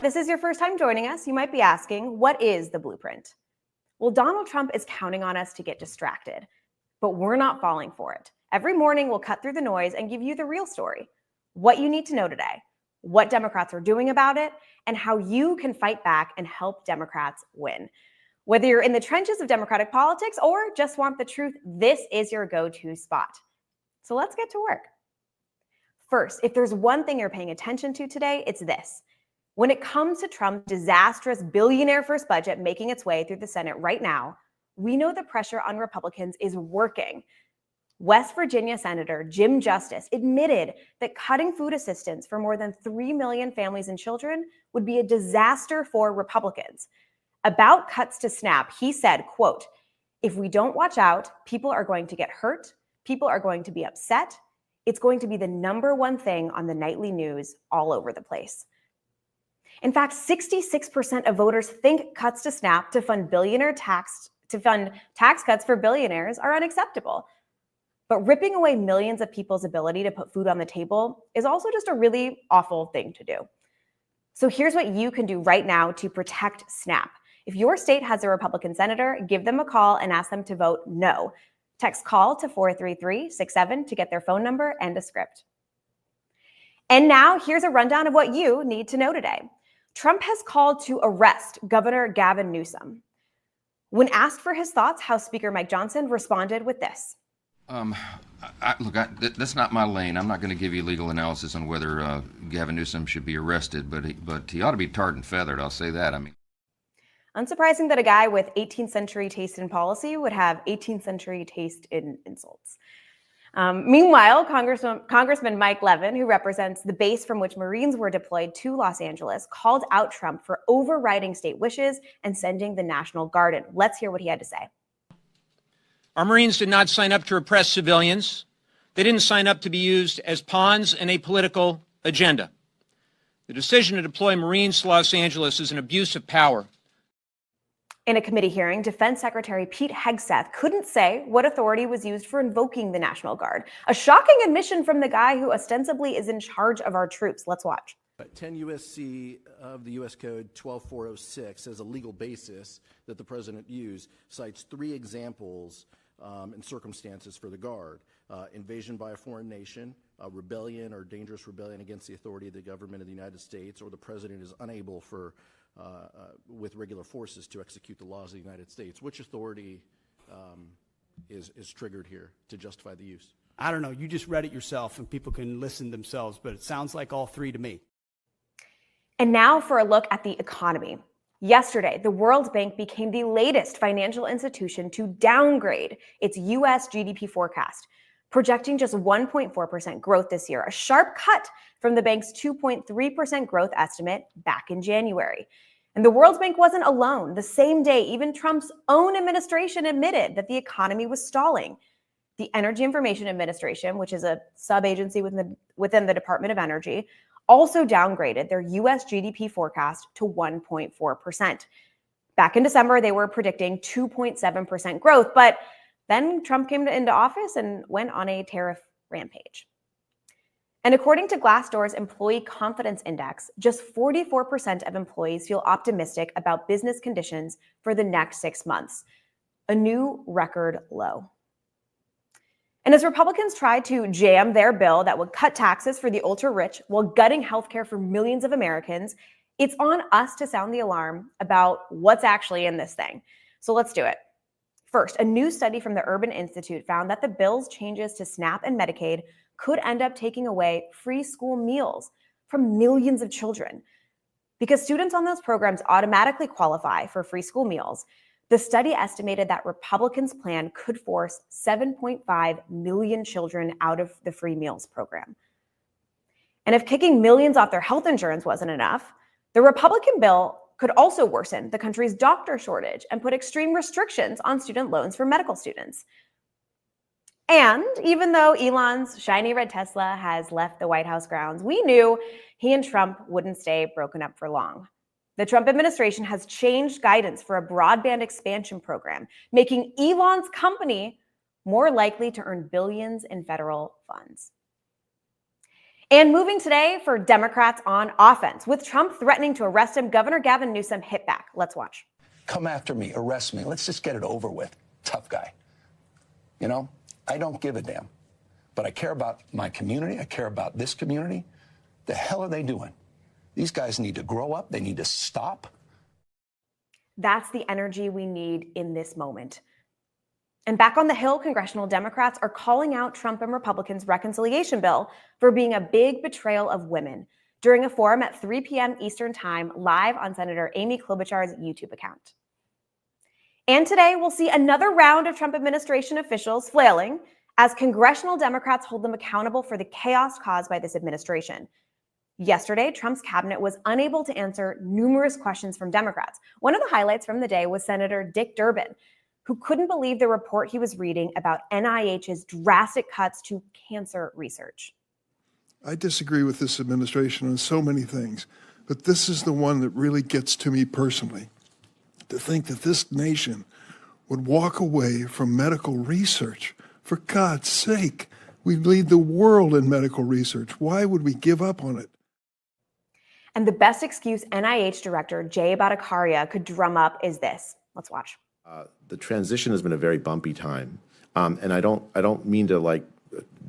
this is your first time joining us, you might be asking, what is the blueprint? Well, Donald Trump is counting on us to get distracted, but we're not falling for it. Every morning, we'll cut through the noise and give you the real story, what you need to know today, what Democrats are doing about it, and how you can fight back and help Democrats win. Whether you're in the trenches of Democratic politics or just want the truth, this is your go-to spot. So let's get to work. First, if there's one thing you're paying attention to today, it's this. When it comes to Trump's disastrous billionaire-first budget making its way through the Senate right now, we know the pressure on Republicans is working. West Virginia Senator Jim Justice admitted that cutting food assistance for more than 3 million families and children would be a disaster for Republicans. About cuts to SNAP, he said, quote, "If we don't watch out, people are going to get hurt, people are going to be upset. It's going to be the number one thing on the nightly news all over the place." In fact, 66% of voters think cuts to SNAP to fund tax cuts for billionaires are unacceptable. But ripping away millions of people's ability to put food on the table is also just a really awful thing to do. So here's what you can do right now to protect SNAP. If your state has a Republican senator, give them a call and ask them to vote no. Text call to 43367 to get their phone number and a script. And now here's a rundown of what you need to know today. Trump has called to arrest Governor Gavin Newsom. When asked for his thoughts, House Speaker Mike Johnson responded with this. That's not my lane. I'm not going to give you legal analysis on whether Gavin Newsom should be arrested, but he ought to be tarred and feathered. I'll say that. Unsurprising that a guy with 18th century taste in policy would have 18th century taste in insults. Meanwhile, Congressman Mike Levin, who represents the base from which Marines were deployed to Los Angeles, called out Trump for overriding state wishes and sending the National Guard in. Let's hear what he had to say. Our Marines did not sign up to repress civilians. They didn't sign up to be used as pawns in a political agenda. The decision to deploy Marines to Los Angeles is an abuse of power. In a committee hearing, Defense Secretary Pete Hegseth couldn't say what authority was used for invoking the National Guard. A shocking admission from the guy who ostensibly is in charge of our troops. Let's watch. 10 U.S.C. of the U.S. Code 12406 as a legal basis that the president used cites 3 examples and circumstances for the Guard. Invasion by a foreign nation, rebellion or dangerous rebellion against the authority of the government of the United States, or the president is unable with regular forces to execute the laws of the United States. Which authority is triggered here to justify the use? I don't know. You just read it yourself and people can listen themselves, but it sounds like all 3 to me. And now for a look at the economy. Yesterday, the World Bank became the latest financial institution to downgrade its U.S. GDP forecast, projecting just 1.4% growth this year, a sharp cut from the bank's 2.3% growth estimate back in January. And the World Bank wasn't alone. The same day, even Trump's own administration admitted that the economy was stalling. The Energy Information Administration, which is a sub-agency within the Department of Energy, also downgraded their U.S. GDP forecast to 1.4%. Back in December, they were predicting 2.7% growth, but then Trump came into office and went on a tariff rampage. And according to Glassdoor's Employee Confidence Index, just 44% of employees feel optimistic about business conditions for the next 6 months, a new record low. And as Republicans try to jam their bill that would cut taxes for the ultra-rich while gutting healthcare for millions of Americans, it's on us to sound the alarm about what's actually in this thing. So let's do it. First, a new study from the Urban Institute found that the bill's changes to SNAP and Medicaid could end up taking away free school meals from millions of children. Because students on those programs automatically qualify for free school meals, the study estimated that Republicans' plan could force 7.5 million children out of the free meals program. And if kicking millions off their health insurance wasn't enough, the Republican bill could also worsen the country's doctor shortage and put extreme restrictions on student loans for medical students. And even though Elon's shiny red Tesla has left the White House grounds, we knew he and Trump wouldn't stay broken up for long. The Trump administration has changed guidance for a broadband expansion program, making Elon's company more likely to earn billions in federal funds. And moving today for Democrats on offense. With Trump threatening to arrest him, Governor Gavin Newsom hit back. Let's watch. Come after me, arrest me. Let's just get it over with. Tough guy. You know, I don't give a damn. But I care about my community. I care about this community. The hell are they doing? These guys need to grow up. They need to stop. That's the energy we need in this moment. And back on the Hill, congressional Democrats are calling out Trump and Republicans' reconciliation bill for being a big betrayal of women during a forum at 3 p.m. Eastern Time, live on Senator Amy Klobuchar's YouTube account. And today, we'll see another round of Trump administration officials flailing as congressional Democrats hold them accountable for the chaos caused by this administration. Yesterday, Trump's cabinet was unable to answer numerous questions from Democrats. One of the highlights from the day was Senator Dick Durbin, who couldn't believe the report he was reading about NIH's drastic cuts to cancer research. I disagree with this administration on so many things, but this is the one that really gets to me personally. To think that this nation would walk away from medical research. For God's sake, we lead the world in medical research. Why would we give up on it? And the best excuse NIH Director Jay Bhattacharya could drum up is this. Let's watch. The transition has been a very bumpy time, and I don't mean to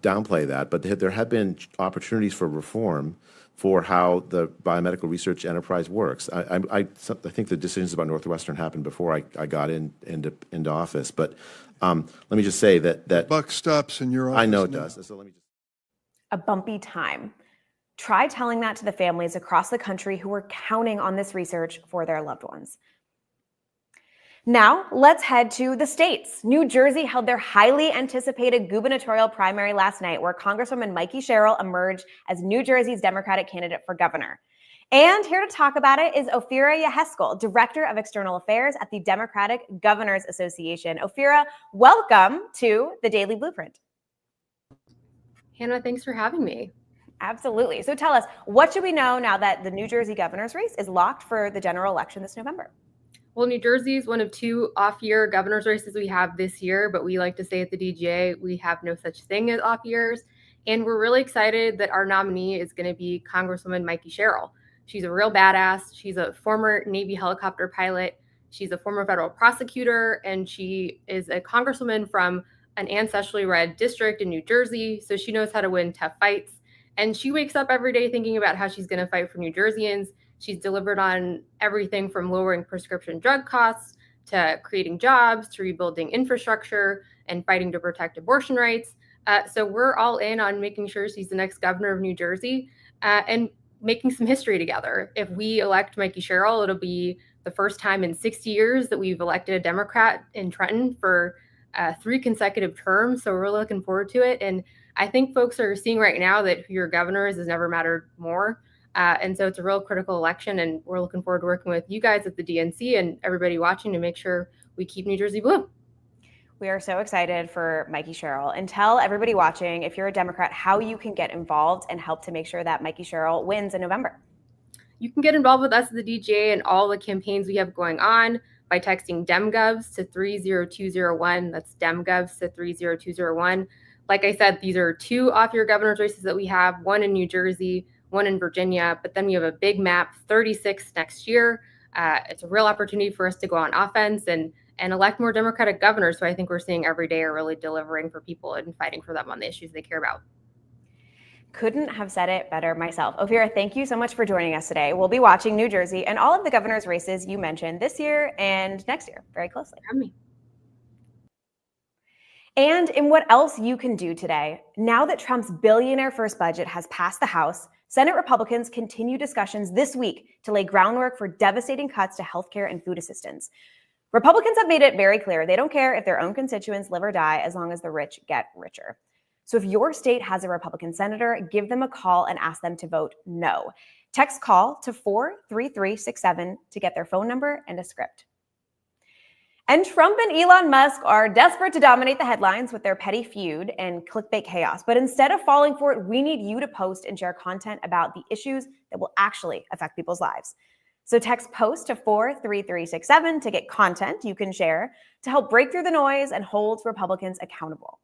downplay that, but there have been opportunities for reform for how the biomedical research enterprise works. I think the decisions about Northwestern happened before I got into office, but let me just say that The buck stops in your office. I know it now. does. So let me just. A bumpy time. Try telling that to the families across the country who are counting on this research for their loved ones. Now, let's head to the states. New Jersey held their highly anticipated gubernatorial primary last night, where Congresswoman Mikey Sherrill emerged as New Jersey's Democratic candidate for governor. And here to talk about it is Ophira Yeheskel, Director of External Affairs at the Democratic Governors Association. Ophira, welcome to the Daily Blueprint. Hannah, thanks for having me. Absolutely. So tell us, what should we know now that the New Jersey governor's race is locked for the general election this November? Well, New Jersey is one of two off-year governor's races we have this year, but we like to say at the DGA, we have no such thing as off years. And we're really excited that our nominee is going to be Congresswoman Mikey Sherrill. She's a real badass. She's a former Navy helicopter pilot. She's a former federal prosecutor, and she is a congresswoman from an ancestrally red district in New Jersey. So she knows how to win tough fights. And she wakes up every day thinking about how she's going to fight for New Jerseyans. She's delivered on everything from lowering prescription drug costs to creating jobs to rebuilding infrastructure and fighting to protect abortion rights. So we're all in on making sure she's the next governor of New Jersey and making some history together. If we elect Mikey Sherrill, it'll be the first time in 60 years that we've elected a Democrat in Trenton for 3 consecutive terms. So we're looking forward to it. And I think folks are seeing right now that who your governor is has never mattered more. And so it's a real critical election, and we're looking forward to working with you guys at the DNC and everybody watching to make sure we keep New Jersey blue. We are so excited for Mikey Sherrill. And tell everybody watching, if you're a Democrat, how you can get involved and help to make sure that Mikey Sherrill wins in November. You can get involved with us at the DGA and all the campaigns we have going on by texting DemGovs to 30201. That's DemGovs to 30201. Like I said, these are 2 off-year governor's races that we have, one in New Jersey, one in Virginia, but then we have a big map, 36 next year. It's a real opportunity for us to go on offense and elect more Democratic governors who I think we're seeing every day are really delivering for people and fighting for them on the issues they care about. Couldn't have said it better myself. Ophira, thank you so much for joining us today. We'll be watching New Jersey and all of the governor's races you mentioned this year and next year very closely. Have me. And in what else you can do today, now that Trump's billionaire first budget has passed the House, Senate Republicans continue discussions this week to lay groundwork for devastating cuts to healthcare and food assistance. Republicans have made it very clear they don't care if their own constituents live or die as long as the rich get richer. So if your state has a Republican senator, give them a call and ask them to vote no. Text call to 43367 to get their phone number and a script. And Trump and Elon Musk are desperate to dominate the headlines with their petty feud and clickbait chaos. But instead of falling for it, we need you to post and share content about the issues that will actually affect people's lives. So text POST to 43367 to get content you can share to help break through the noise and hold Republicans accountable.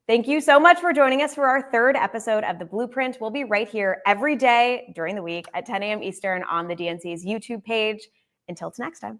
Thank you so much for joining us for our third episode of The Blueprint. We'll be right here every day during the week at 10 a.m. Eastern on the DNC's YouTube page. Until next time.